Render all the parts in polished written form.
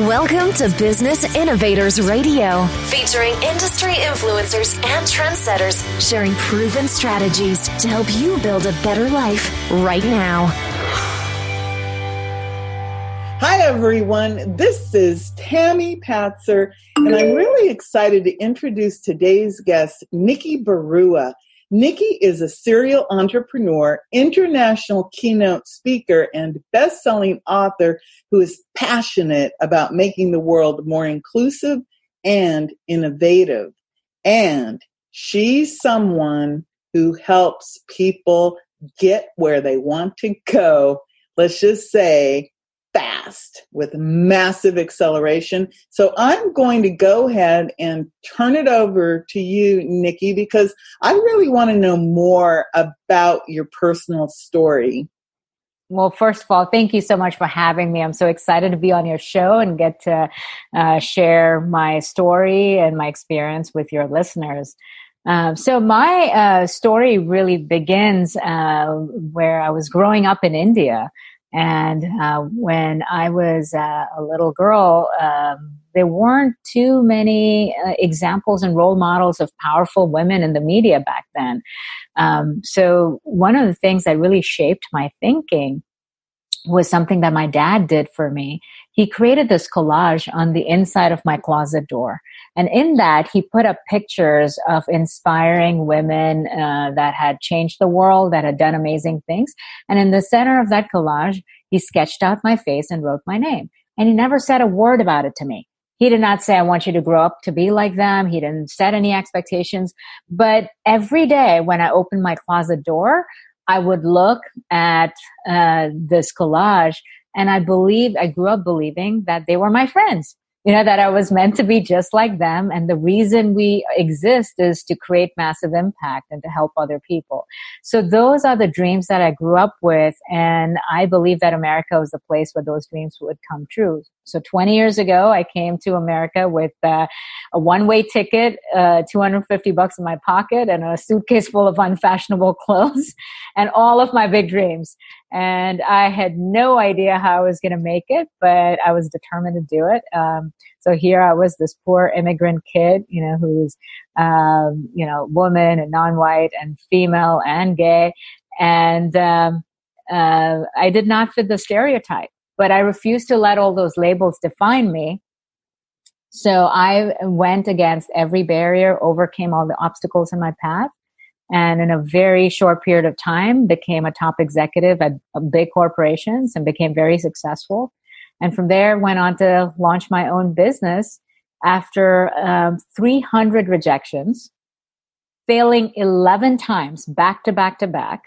Welcome to Business Innovators Radio, featuring industry influencers and trendsetters sharing proven strategies to help you build a better life right now. Hi, everyone. This is Tammy Patzer, and I'm really excited to introduce today's guest, Nikki Barua. Nikki is a serial entrepreneur, international keynote speaker, and best-selling author who is passionate about making the world more inclusive and innovative. And she's someone who helps people get where they want to go, let's just say, fast, with massive acceleration. So I'm going to go ahead and turn it over to you, Nikki, because I really want to know more about your personal story. Well, first of all, thank you so much for having me. I'm so excited to be on your show and get to share my story and my experience with your listeners. So my story really begins where I was growing up in India. And when I was a little girl, there weren't too many examples and role models of powerful women in the media back then. So one of the things that really shaped my thinking was something that my dad did for me. He created this collage on the inside of my closet door. And in that, he put up pictures of inspiring women that had changed the world, that had done amazing things. And in the center of that collage, he sketched out my face and wrote my name. And he never said a word about it to me. He did not say, I want you to grow up to be like them. He didn't set any expectations. But every day when I opened my closet door, I would look at this collage, and I grew up believing that they were my friends, that I was meant to be just like them. And the reason we exist is to create massive impact and to help other people. So those are the dreams that I grew up with. And I believe that America was the place where those dreams would come true. So 20 years ago, I came to America with a one-way ticket, $250 in my pocket, and a suitcase full of unfashionable clothes, and all of my big dreams. And I had no idea how I was going to make it, but I was determined to do it. So here I was, this poor immigrant kid, who's, woman and non-white and female and gay. And I did not fit the stereotype. But I refused to let all those labels define me. So I went against every barrier, overcame all the obstacles in my path, and in a very short period of time became a top executive at big corporations and became very successful. And from there went on to launch my own business after 300 rejections, failing 11 times back to back to back.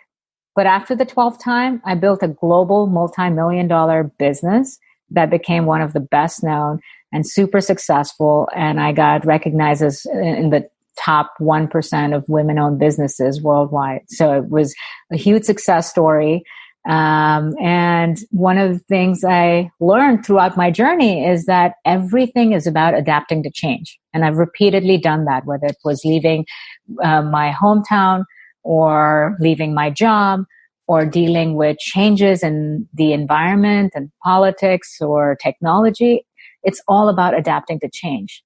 But after the 12th time, I built a global multi-million-dollar business that became one of the best known and super successful. And I got recognized as in the top 1% of women-owned businesses worldwide. So it was a huge success story. And one of the things I learned throughout my journey is that everything is about adapting to change. And I've repeatedly done that, whether it was leaving my hometown, or leaving my job, or dealing with changes in the environment and politics or technology. It's all about adapting to change.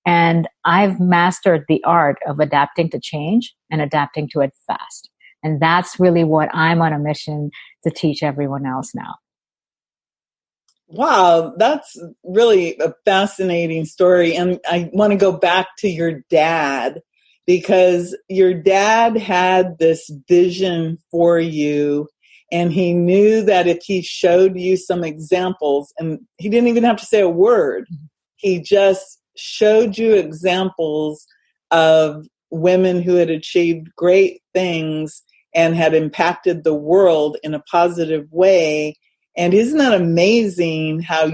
And I've mastered the art of adapting to change and adapting to it fast. And that's really what I'm on a mission to teach everyone else now. Wow, that's really a fascinating story. And I want to go back to your dad, because your dad had this vision for you, and he knew that if he showed you some examples, and he didn't even have to say a word, he just showed you examples of women who had achieved great things and had impacted the world in a positive way. And isn't that amazing how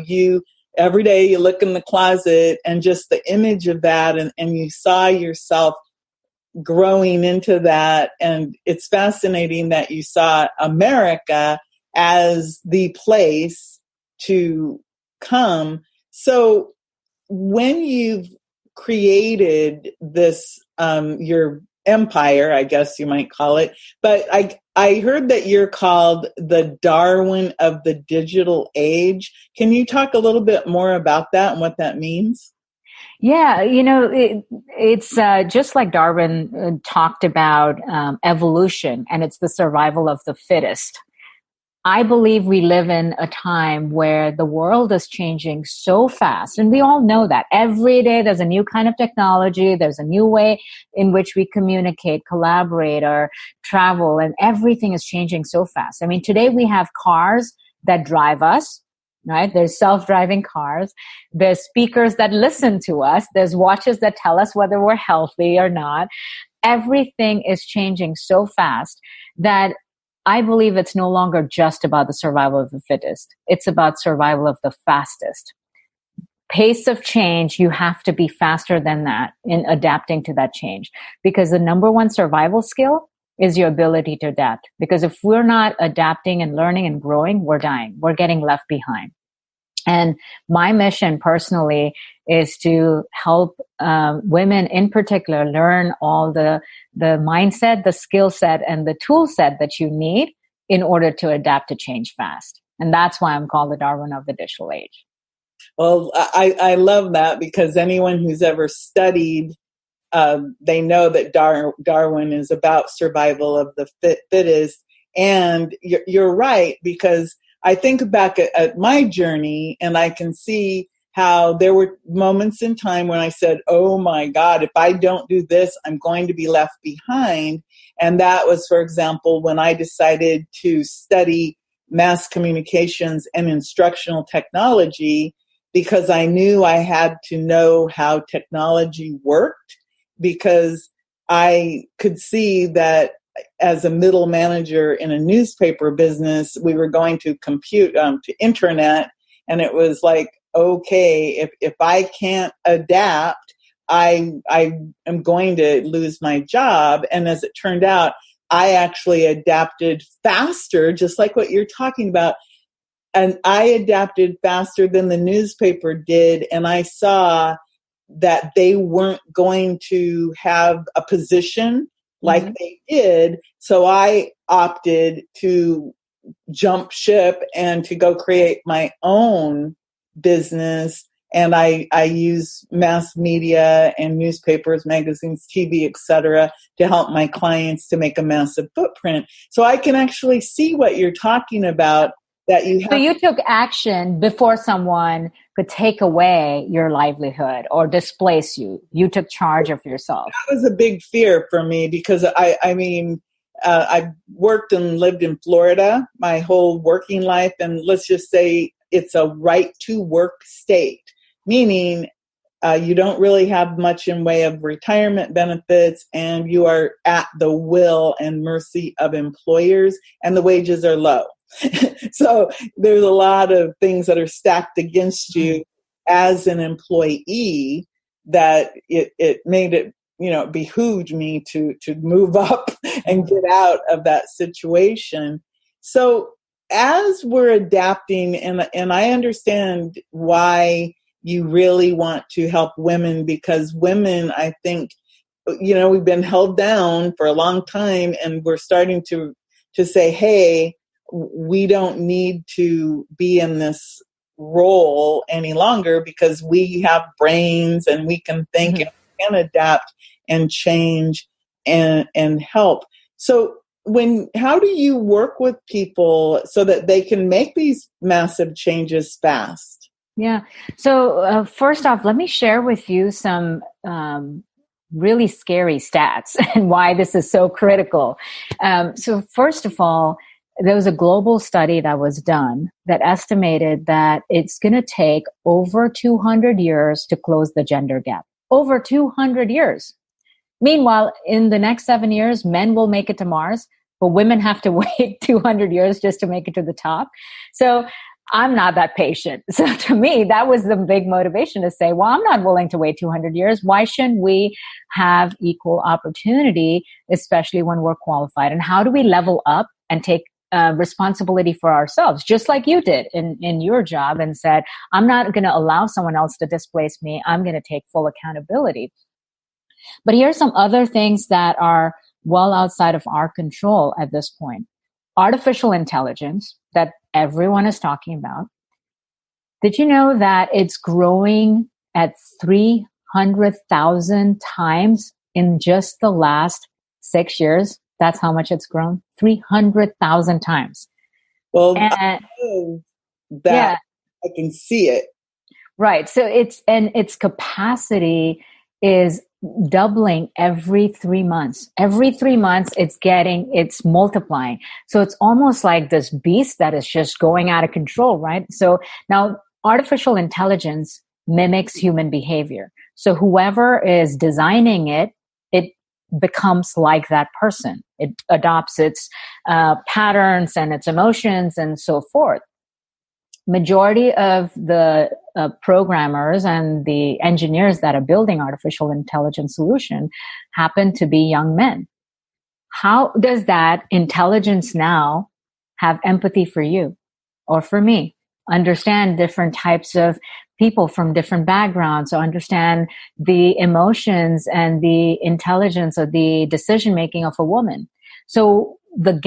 every day you look in the closet and just the image of that, and you saw yourself growing into that. And it's fascinating that you saw America as the place to come. So when you've created this, your empire, I guess you might call it. But I heard that you're called the Darwin of the digital age. Can you talk a little bit more about that and what that means? Yeah, it's just like Darwin talked about evolution, and it's the survival of the fittest. I believe we live in a time where the world is changing so fast. And we all know that every day there's a new kind of technology. There's a new way in which we communicate, collaborate, or travel. And everything is changing so fast. I mean, today we have cars that drive us, right? There's self-driving cars. There's speakers that listen to us. There's watches that tell us whether we're healthy or not. Everything is changing so fast that I believe it's no longer just about the survival of the fittest. It's about survival of the fastest. Pace of change, you have to be faster than that in adapting to that change. Because the number one survival skill is your ability to adapt. Because if we're not adapting and learning and growing, we're dying. We're getting left behind. And my mission personally is to help women in particular learn all the mindset, the skill set, and the tool set that you need in order to adapt to change fast. And that's why I'm called the Darwin of the digital age. Well, I love that, because anyone who's ever studied, they know that Darwin is about survival of the fittest. And you're right, because I think back at my journey, and I can see how there were moments in time when I said, oh my God, if I don't do this, I'm going to be left behind. And that was, for example, when I decided to study mass communications and instructional technology, because I knew I had to know how technology worked, because I could see that as a middle manager in a newspaper business, we were going to compute to internet, and it was like, okay, if I can't adapt, I am going to lose my job. And as it turned out, I actually adapted faster, just like what you're talking about. And I adapted faster than the newspaper did, and I saw that they weren't going to have a position like they did. So I opted to jump ship and to go create my own business. And I use mass media and newspapers, magazines, TV, etc., to help my clients to make a massive footprint. So I can actually see what you're talking about. That you have. So you took action before someone could take away your livelihood or displace you. You took charge of yourself. That was a big fear for me, because I worked and lived in Florida my whole working life. And let's just say it's a right to work state, meaning you don't really have much in way of retirement benefits, and you are at the will and mercy of employers, and the wages are low. So there's a lot of things that are stacked against you as an employee, that it made it, behooved me to move up and get out of that situation. So as we're adapting, and I understand why you really want to help women, because women, I think, we've been held down for a long time, and we're starting to say, hey, we don't need to be in this role any longer, because we have brains and we can think and we can adapt and change and help. So how do you work with people so that they can make these massive changes fast? Yeah. So first off, let me share with you some really scary stats and why this is so critical. So first of all, there was a global study that was done that estimated that it's going to take over 200 years to close the gender gap. Over 200 years. Meanwhile, in the next 7 years, men will make it to Mars, but women have to wait 200 years just to make it to the top. So I'm not that patient. So to me, that was the big motivation to say, well, I'm not willing to wait 200 years. Why shouldn't we have equal opportunity, especially when we're qualified? And how do we level up and take responsibility for ourselves, just like you did in your job, and said, I'm not going to allow someone else to displace me. I'm going to take full accountability. But here are some other things that are well outside of our control at this point. Artificial intelligence that everyone is talking about. Did you know that it's growing at 300,000 times in just the last 6 years? That's how much it's grown. 300,000 times. Well, I know that I can see it. Right. So its capacity is doubling every 3 months. Every 3 months, it's multiplying. So it's almost like this beast that is just going out of control, right? So now artificial intelligence mimics human behavior. So whoever is designing it becomes like that person. It adopts its patterns and its emotions and so forth. Majority of the programmers and the engineers that are building artificial intelligence solution happen to be young men. How does that intelligence now have empathy for you or for me? Understand different types of people from different backgrounds, so understand the emotions and the intelligence of the decision making of a woman. So the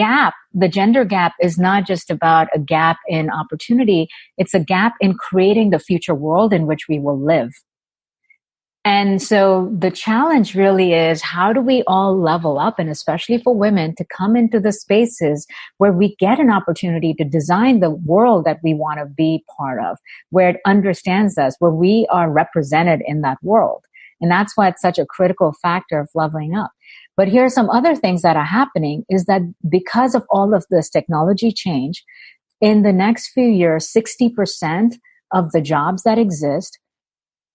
gender gap is not just about a gap in opportunity. It's a gap in creating the future world in which we will live. And so the challenge really is, how do we all level up, and especially for women, to come into the spaces where we get an opportunity to design the world that we want to be part of, where it understands us, where we are represented in that world. And that's why it's such a critical factor of leveling up. But here are some other things that are happening is that because of all of this technology change, in the next few years, 60% of the jobs that exist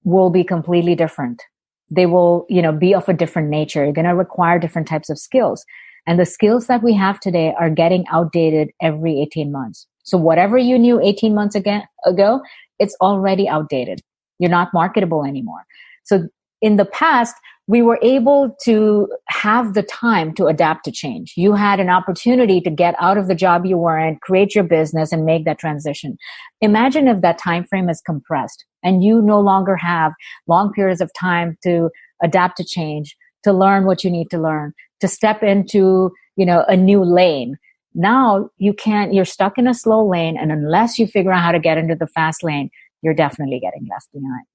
will be completely different. They will, be of a different nature. You're going to require different types of skills. And the skills that we have today are getting outdated every 18 months. So whatever you knew 18 months ago, it's already outdated. You're not marketable anymore. So in the past, we were able to have the time to adapt to change. You had an opportunity to get out of the job you were in, create your business, and make that transition. Imagine if that time frame is compressed and you no longer have long periods of time to adapt to change, to learn what you need to learn, to step into, a new lane. Now you're stuck in a slow lane, and unless you figure out how to get into the fast lane, you're definitely getting left behind.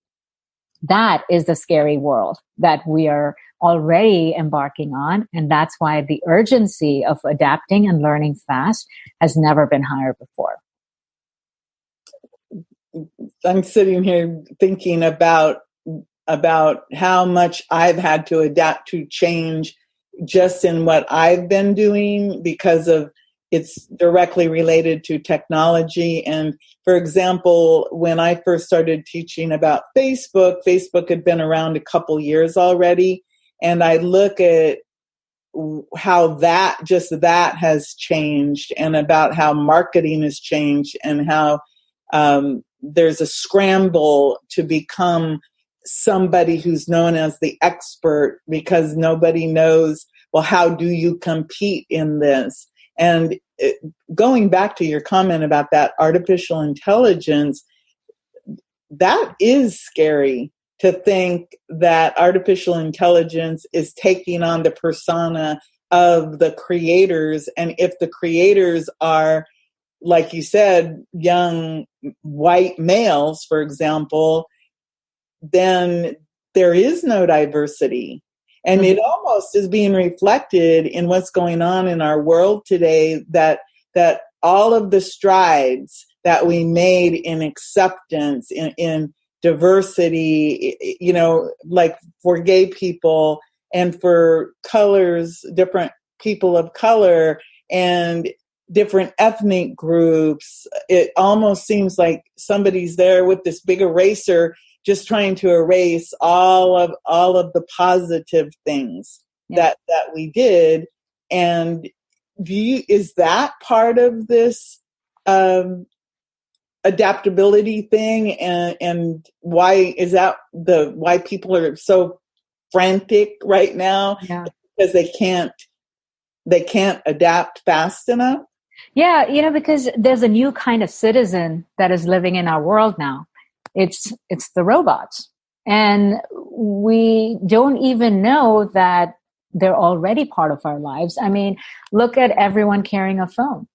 That is the scary world that we are already embarking on. And that's why the urgency of adapting and learning fast has never been higher before. I'm sitting here thinking about how much I've had to adapt to change just in what I've been doing, because of it's directly related to technology. And for example, when I first started teaching about Facebook had been around a couple years already. And I look at how that has changed, and about how marketing has changed, and how there's a scramble to become somebody who's known as the expert, because nobody knows, well, how do you compete in this? And going back to your comment about that artificial intelligence, that is scary, to think that artificial intelligence is taking on the persona of the creators. And if the creators are, like you said, young white males, for example, then there is no diversity. And it almost is being reflected in what's going on in our world today, that all of the strides that we made in acceptance, in diversity, like for gay people and for colors, different people of color and different ethnic groups, it almost seems like somebody's there with this big eraser, just trying to erase all of the positive things that we did. And is that part of this adaptability thing? And why is that why people are so frantic right now? Yeah. Because they can't adapt fast enough? Yeah, because there's a new kind of citizen that is living in our world now. It's the robots. And we don't even know that they're already part of our lives. I mean, look at everyone carrying a phone,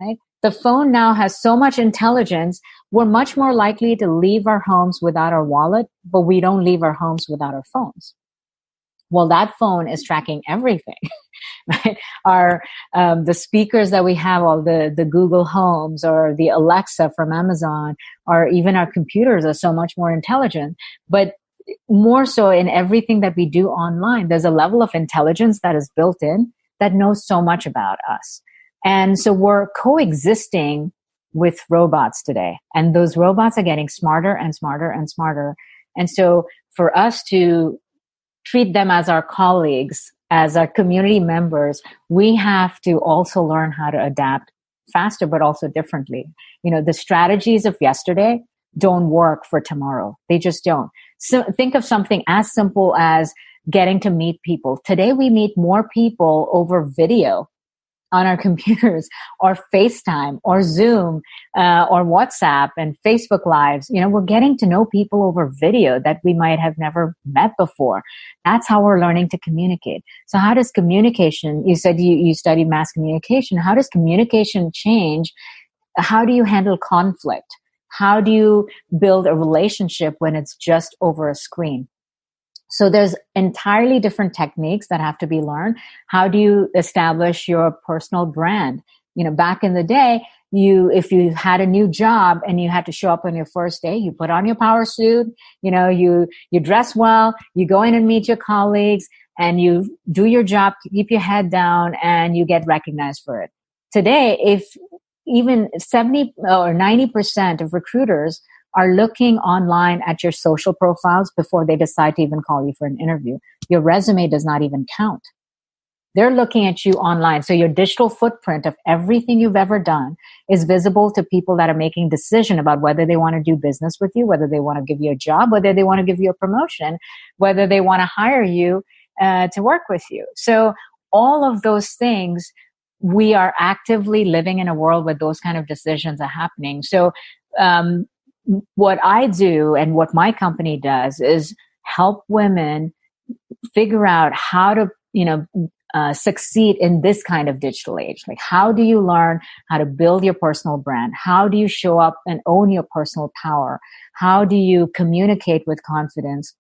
right? The phone now has so much intelligence. We're much more likely to leave our homes without our wallet, but we don't leave our homes without our phones. Well, that phone is tracking everything. Right? The speakers that we have, all the Google Homes or the Alexa from Amazon, or even our computers are so much more intelligent. But more so in everything that we do online, there's a level of intelligence that is built in that knows so much about us. And so we're coexisting with robots today. And those robots are getting smarter and smarter and smarter. And so for us to treat them as our colleagues, as our community members, we have to also learn how to adapt faster, but also differently. You know, the strategies of yesterday don't work for tomorrow. They just don't. So think of something as simple as getting to meet people. Today we meet more people over video on our computers, or FaceTime, or Zoom, or WhatsApp and Facebook Lives. You know, we're getting to know people over video that we might have never met before. That's how we're learning to communicate. So how does communication, you said you study mass communication, how does communication change? How do you handle conflict? How do you build a relationship when it's just over a screen? So there's entirely different techniques that have to be learned. How do you establish your personal brand? You know, back in the day, if you had a new job and you had to show up on your first day, you put on your power suit, you know, you dress well, you go in and meet your colleagues, and you do your job, keep your head down, and you get recognized for it. Today, if even 70 or 90% of recruiters are looking online at your social profiles before they decide to even call you for an interview. Your resume does not even count. They're looking at you online. So your digital footprint of everything you've ever done is visible to people that are making decision about whether they want to do business with you, whether they want to give you a job, whether they want to give you a promotion, whether they want to hire you to work with you. So all of those things, we are actively living in a world where those kind of decisions are happening. So what I do and what my company does is help women figure out how to, succeed in this kind of digital age. Like, how do you learn how to build your personal brand? How do you show up and own your personal power? How do you communicate with confidence?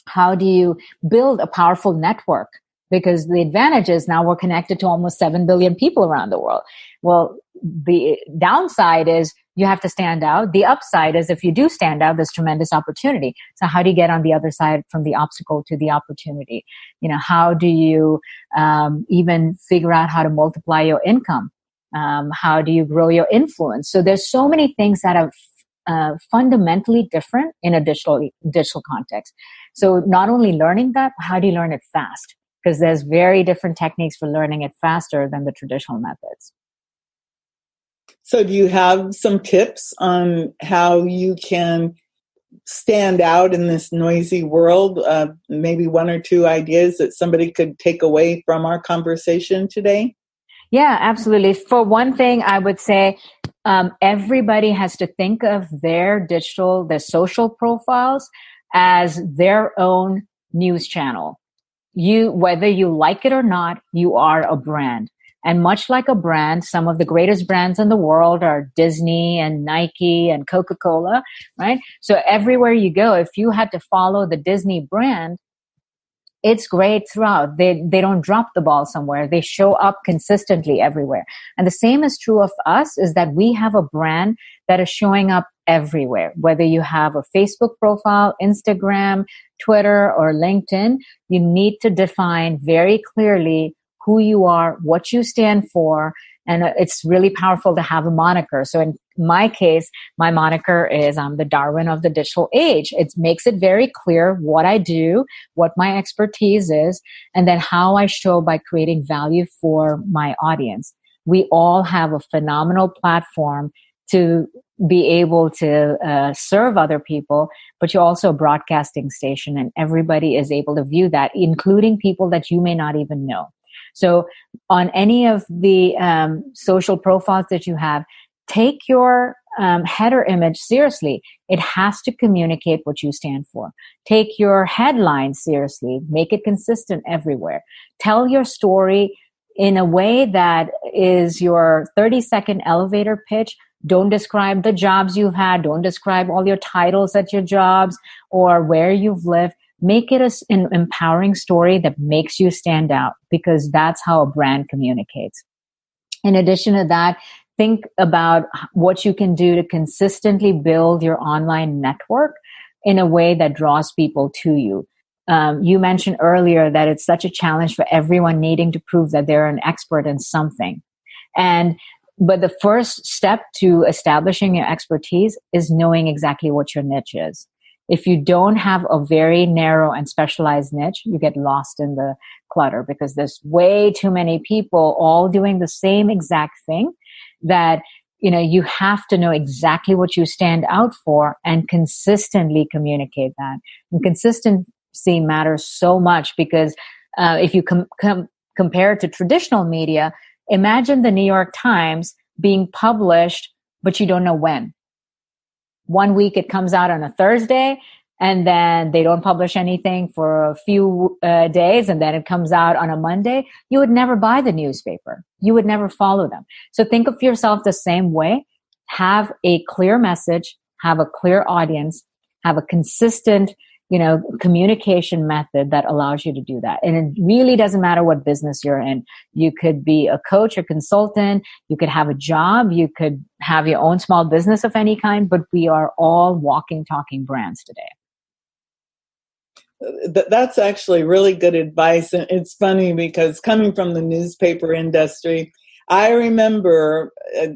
How do you build a powerful network? Because the advantage is now we're connected to almost 7 billion people around the world. Well, the downside is you have to stand out. The upside is if you do stand out, there's tremendous opportunity. So how do you get on the other side from the obstacle to the opportunity? You know, how do you even figure out how to multiply your income? How do you grow your influence? So there's so many things that are fundamentally different in a digital context. So not only learning that, how do you learn it fast? Because there's very different techniques for learning it faster than the traditional methods. So do you have some tips on how you can stand out in this noisy world? Maybe one or two ideas that somebody could take away from our conversation today? Yeah, absolutely. For one thing, I would say everybody has to think of their social profiles as their own news channel. Whether you like it or not, you are a brand. And much like a brand, some of the greatest brands in the world are Disney and Nike and Coca-Cola, right? So everywhere you go, if you had to follow the Disney brand, it's great throughout. They don't drop the ball somewhere. They show up consistently everywhere. And the same is true of us, is that we have a brand that is showing up everywhere. Whether you have a Facebook profile, Instagram, Twitter, or LinkedIn, you need to define very clearly who you are, what you stand for, and it's really powerful to have a moniker. So in my case, my moniker is I'm the Darwin of the digital age. It makes it very clear what I do, what my expertise is, and then how I show by creating value for my audience. We all have a phenomenal platform to be able to serve other people, but you're also a broadcasting station, and everybody is able to view that, including people that you may not even know. So on any of the social profiles that you have, take your header image seriously. It has to communicate what you stand for. Take your headline seriously. Make it consistent everywhere. Tell your story in a way that is your 30-second elevator pitch. Don't describe the jobs you've had. Don't describe all your titles at your jobs or where you've lived. Make it an empowering story that makes you stand out, because that's how a brand communicates. In addition to that, think about what you can do to consistently build your online network in a way that draws people to you. You mentioned earlier that it's such a challenge for everyone needing to prove that they're an expert in something. But the first step to establishing your expertise is knowing exactly what your niche is. If you don't have a very narrow and specialized niche, you get lost in the clutter, because there's way too many people all doing the same exact thing that, you have to know exactly what you stand out for and consistently communicate that. And consistency matters so much, because if you compare it to traditional media, imagine the New York Times being published, but you don't know when. One week it comes out on a Thursday, and then they don't publish anything for a few days, and then it comes out on a Monday. You would never buy the newspaper. You would never follow them. So think of yourself the same way. Have a clear message, have a clear audience, have a consistent, communication method that allows you to do that. And it really doesn't matter what business you're in. You could be a coach or consultant. You could have a job. You could have your own small business of any kind, but we are all walking, talking brands today. That's actually really good advice. And it's funny because coming from the newspaper industry, I remember,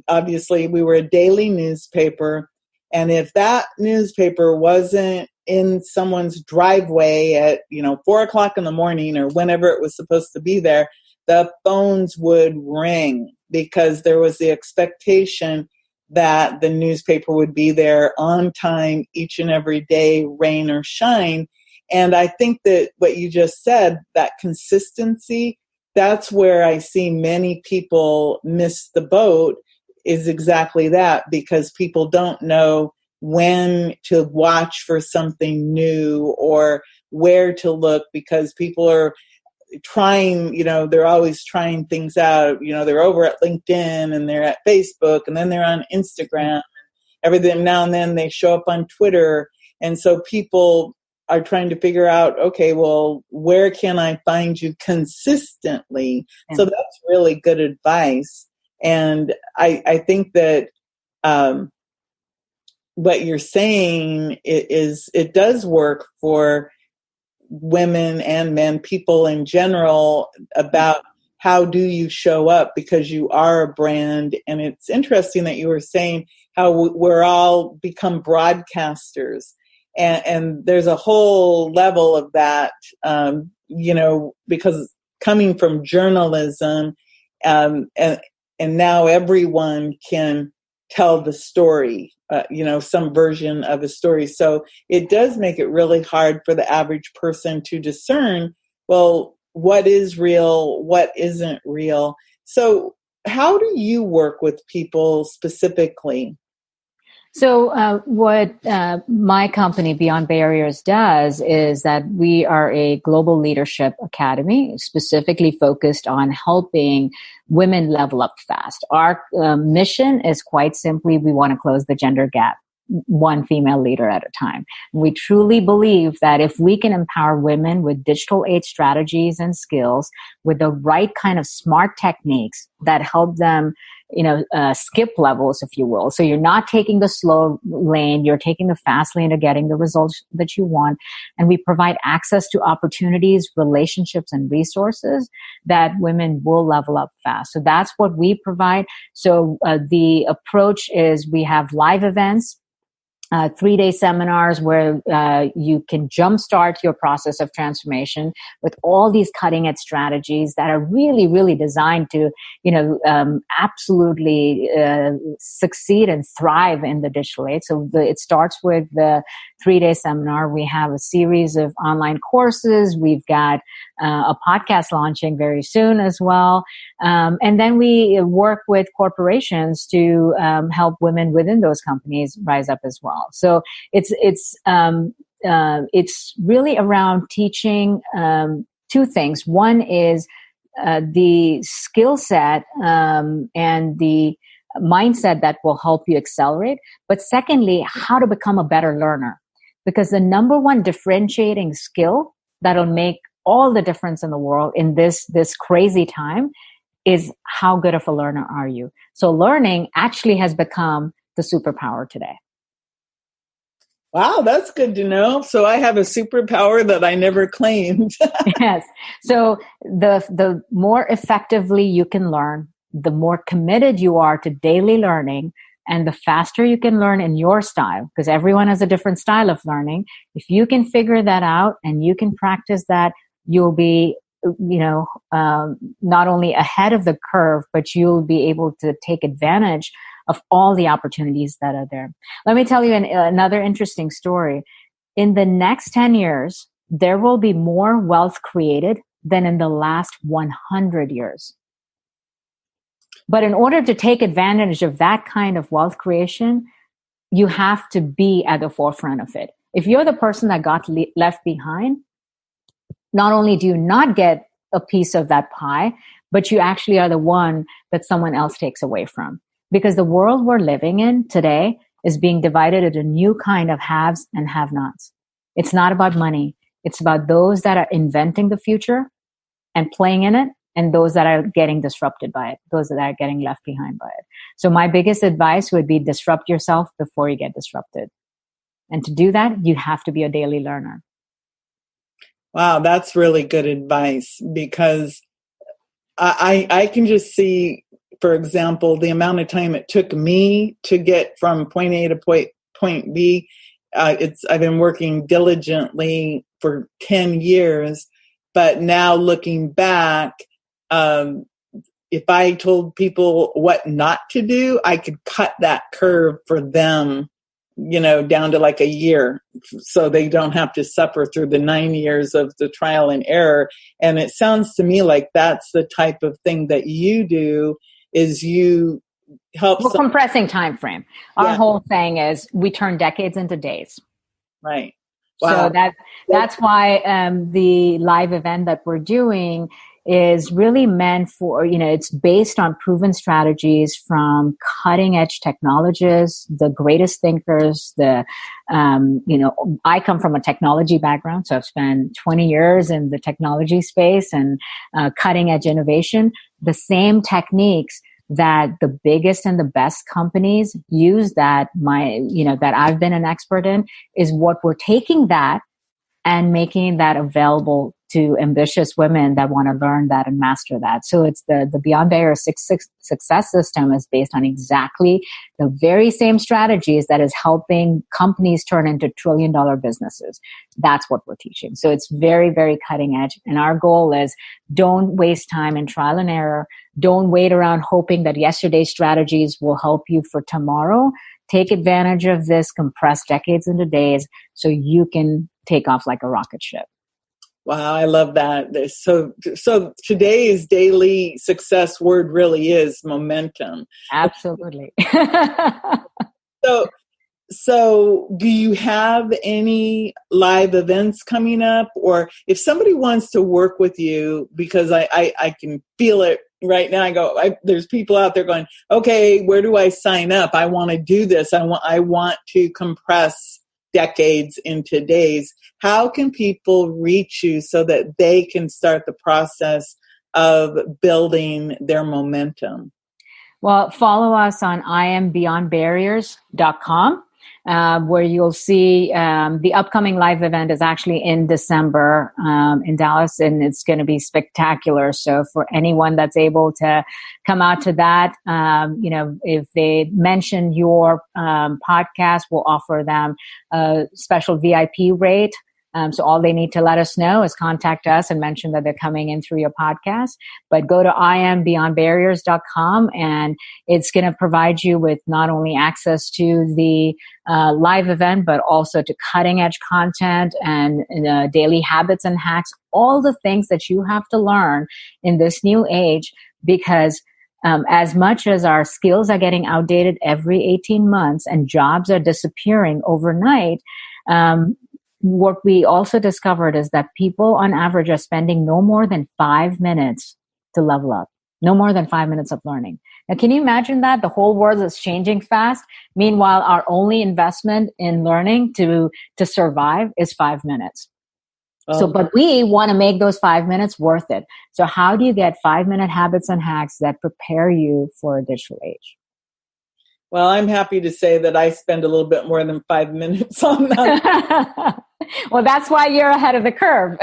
obviously, we were a daily newspaper. And if that newspaper wasn't in someone's driveway at, 4:00 in the morning or whenever it was supposed to be there, the phones would ring, because there was the expectation that the newspaper would be there on time each and every day, rain or shine. And I think that what you just said, that consistency, that's where I see many people miss the boat, is exactly that, because people don't know when to watch for something new or where to look, because people are trying, they're always trying things out. They're over at LinkedIn and they're at Facebook and then they're on Instagram. Everything now and then they show up on Twitter. And so people are trying to figure out, okay, well, where can I find you consistently? Yeah. So that's really good advice. And I think that what you're saying is it does work for women and men, people in general, about how do you show up, because you are a brand. And it's interesting that you were saying how we're all become broadcasters. And there's a whole level of that, because coming from journalism, and now everyone can tell the story, some version of a story. So it does make it really hard for the average person to discern, well, what is real, what isn't real. So how do you work with people specifically? So what my company, Beyond Barriers, does is that we are a global leadership academy specifically focused on helping women level up fast. Our mission is quite simply, we want to close the gender gap, one female leader at a time. We truly believe that if we can empower women with digital age strategies and skills, with the right kind of smart techniques that help them skip levels, if you will. So you're not taking the slow lane, you're taking the fast lane to getting the results that you want. And we provide access to opportunities, relationships, and resources that women will level up fast. So that's what we provide. So the approach is we have live events 3-day seminars where you can jumpstart your process of transformation with all these cutting edge strategies that are really, really designed to, absolutely succeed and thrive in the digital age. So it starts with the 3-day seminar. We have a series of online courses. We've got a podcast launching very soon as well. And then we work with corporations to help women within those companies rise up as well. So it's really around teaching two things. One is the skill set and the mindset that will help you accelerate. But secondly, how to become a better learner. Because the number one differentiating skill that'll make all the difference in the world in this crazy time is how good of a learner are you? So learning actually has become the superpower today. Wow, that's good to know. So I have a superpower that I never claimed. Yes. So the more effectively you can learn, the more committed you are to daily learning, and the faster you can learn in your style, because everyone has a different style of learning. If you can figure that out and you can practice that, you'll be, not only ahead of the curve, but you'll be able to take advantage of all the opportunities that are there. Let me tell you another interesting story. In the next 10 years, there will be more wealth created than in the last 100 years. But in order to take advantage of that kind of wealth creation, you have to be at the forefront of it. If you're the person that got left behind, not only do you not get a piece of that pie, but you actually are the one that someone else takes away from. Because the world we're living in today is being divided into a new kind of haves and have-nots. It's not about money. It's about those that are inventing the future and playing in it, and those that are getting disrupted by it, those that are getting left behind by it. So my biggest advice would be disrupt yourself before you get disrupted. And to do that, you have to be a daily learner. Wow, that's really good advice, because I can just see, for example, the amount of time it took me to get from point A to point B. I've been working diligently for 10 years, but now looking back, if I told people what not to do, I could cut that curve for them, down to like a year, so they don't have to suffer through the 9 years of the trial and error. And it sounds to me like that's the type of thing that you do, is you help. We're compressing time frame. Our whole thing is we turn decades into days. Right. Wow. So that's why the live event that we're doing is really meant for, it's based on proven strategies from cutting edge technologists, the greatest thinkers, I come from a technology background, so I've spent 20 years in the technology space and cutting edge innovation. The same techniques that the biggest and the best companies use that I've been an expert in is what we're taking that and making that available to ambitious women that want to learn that and master that. So it's the Beyond Barrier success system is based on exactly the very same strategies that is helping companies turn into trillion-dollar businesses. That's what we're teaching. So it's very, very cutting edge. And our goal is don't waste time in trial and error. Don't wait around hoping that yesterday's strategies will help you for tomorrow. Take advantage of this, compress decades into days so you can take off like a rocket ship. Wow, I love that. So today's daily success word really is momentum. Absolutely. So do you have any live events coming up? Or if somebody wants to work with you, because I can feel it right now, there's people out there going, okay, where do I sign up? I want to do this. I want to compress decades into days. How can people reach you so that they can start the process of building their momentum? Well, follow us on IamBeyondBarriers.com. where you'll see the upcoming live event is actually in December in Dallas, and it's going to be spectacular. So for anyone that's able to come out to that, if they mention your podcast, we'll offer them a special VIP rate. So all they need to let us know is contact us and mention that they're coming in through your podcast. But go to IamBeyondBarriers.com, and it's going to provide you with not only access to the live event, but also to cutting edge content and daily habits and hacks, all the things that you have to learn in this new age, because as much as our skills are getting outdated every 18 months and jobs are disappearing overnight, what we also discovered is that people on average are spending no more than 5 minutes to level up, no more than 5 minutes of learning. Now, can you imagine that? The whole world is changing fast. Meanwhile, our only investment in learning to survive is 5 minutes. But we want to make those 5 minutes worth it. So how do you get 5-minute habits and hacks that prepare you for a digital age? Well, I'm happy to say that I spend a little bit more than 5 minutes on that. Well, that's why you're ahead of the curve.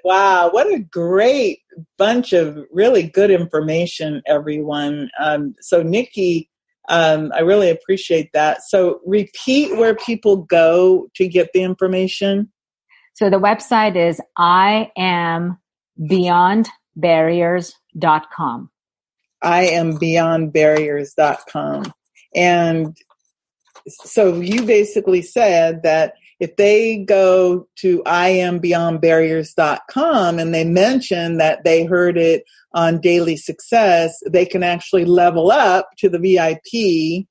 Wow, what a great bunch of really good information, everyone. So Nikki, I really appreciate that. So repeat where people go to get the information. So the website is IamBeyondBarriers.com. IamBeyondBarriers.com. And so you basically said that if they go to IamBeyondBarriers.com and they mention that they heard it on Daily Success, they can actually level up to the VIP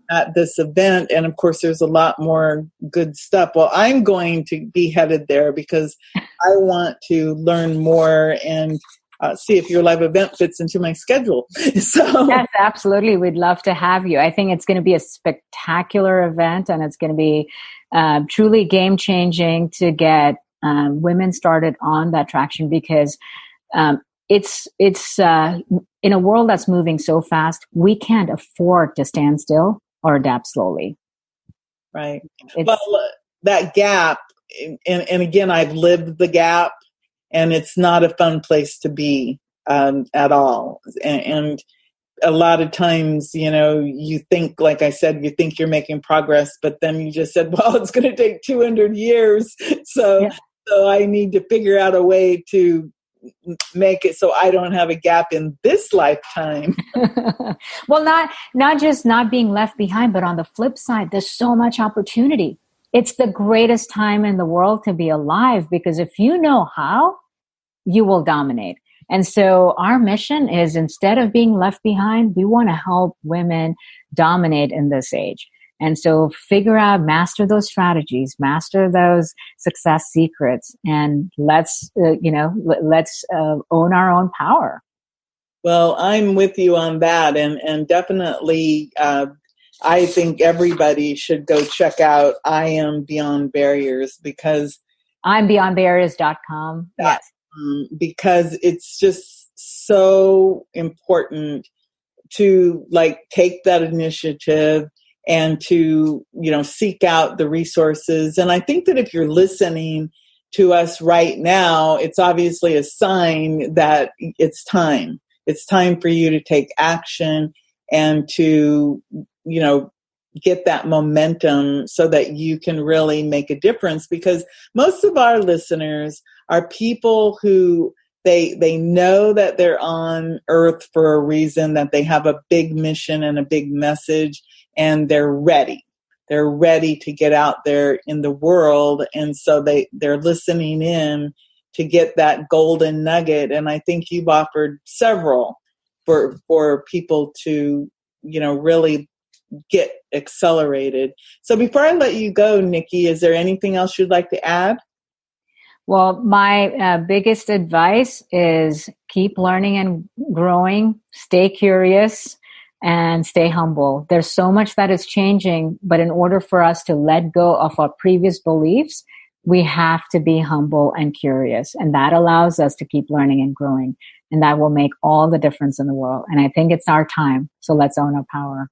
at this event. And of course, there's a lot more good stuff. Well, I'm going to be headed there because I want to learn more and see if your live event fits into my schedule. So yes, absolutely. We'd love to have you. I think it's going to be a spectacular event, and it's going to be truly game changing to get women started on that traction, because it's in a world that's moving so fast, we can't afford to stand still or adapt slowly. Right. Well, that gap, and again, I've lived the gap, and it's not a fun place to be at all. And a lot of times, you think, like I said, you think you're making progress, but then you just said, well, it's going to take 200 years. So I need to figure out a way to make it so I don't have a gap in this lifetime. Well, not just not being left behind, but on the flip side, there's so much opportunity. It's the greatest time in the world to be alive, because if you know how, you will dominate. And so our mission is, instead of being left behind, we want to help women dominate in this age. And so master those strategies, master those success secrets, and let's own our own power. Well, I'm with you on that. And definitely, I think everybody should go check out I Am Beyond Barriers, because IamBeyondBarriers.com. Yes. Because it's just so important to take that initiative and to, seek out the resources. And I think that if you're listening to us right now, it's obviously a sign that it's time. It's time for you to take action and to, get that momentum so that you can really make a difference. Because most of our listeners are people who they know that they're on Earth for a reason, that they have a big mission and a big message, and they're ready. They're ready to get out there in the world. And so they're listening in to get that golden nugget. And I think you've offered several for people to, really get accelerated. So before I let you go, Nikki, is there anything else you'd like to add? Well, my biggest advice is keep learning and growing, stay curious, and stay humble. There's so much that is changing, but in order for us to let go of our previous beliefs, we have to be humble and curious. And that allows us to keep learning and growing. And that will make all the difference in the world. And I think it's our time. So let's own our power.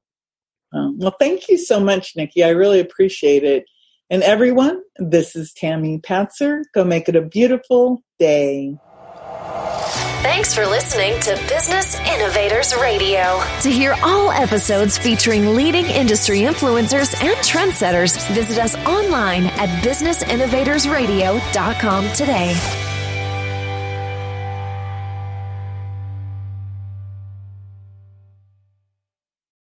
Well, thank you so much, Nikki. I really appreciate it. And everyone, this is Tammy Patzer. Go make it a beautiful day. Thanks for listening to Business Innovators Radio. To hear all episodes featuring leading industry influencers and trendsetters, visit us online at businessinnovatorsradio.com today.